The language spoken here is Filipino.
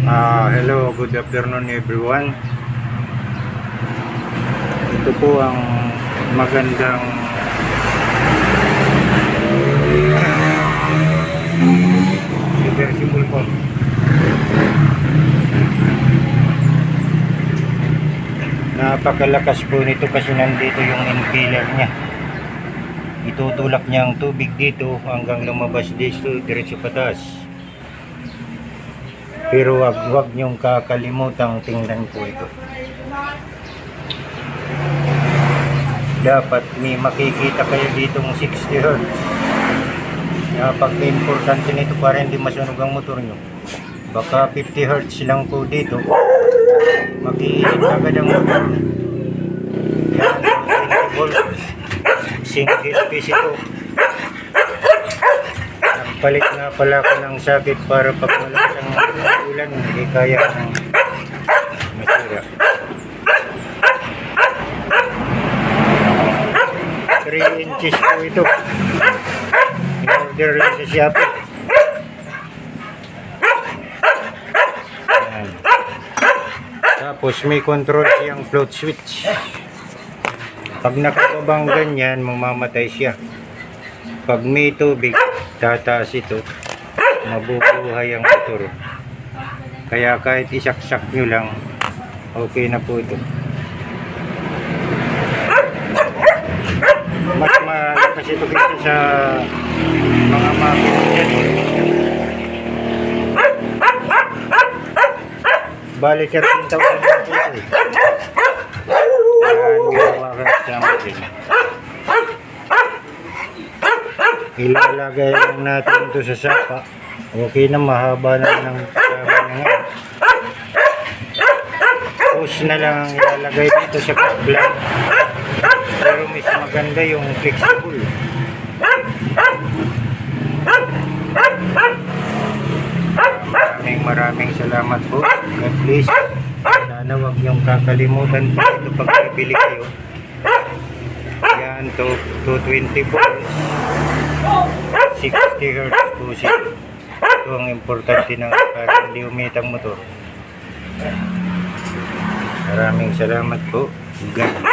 Hello, good afternoon everyone. Ito po ang magandang reversible po. Napakalakas po nito kasi nandito yung impeller niya. Itutulak niya ang tubig dito hanggang lumabas dito diretso pataas. Pero wag niyong kakalimutang tingnan po ito. Dapat may makikita kayo ditong 60 Hz. Napaka-importante nito para hindi masunog ang motor nyo. Baka 50 Hz lang po dito. Mag-iinit agad ang motor. Yan, 20 volts. Single piece ito. Nagpalit nga pala ako ng sakit para pag malakas ang ulan, hindi kaya ng masira. 3 inches po ito. In-order lang sa Shopee. Ayan. Tapos may control siyang float switch. Pag nakababang ganyan, mamamatay siya. Pag may tubig, tataas ito, mabubuhay ang motor. Kaya kahit isaksak nyo lang, okay na po ito. Mas malakas ito kaysa sa mga makina dyan. Bali 13,000 lang po ito eh. Kaya nilawakan sa makina. Ilalagay lang natin ito sa sapa. Okay na, mahaba na ng kasama na ngayon. Push na lang ang ilalagay dito sa kablan. Pero mas maganda yung flexible. Maraming salamat po. God bless. Sana huwag niyong kakalimutan po ito pag bibili kayo. Yan, 220 volts. 60 Hz po siya. Ito ang importante na para hindi umitang motor. Maraming salamat po. God bless.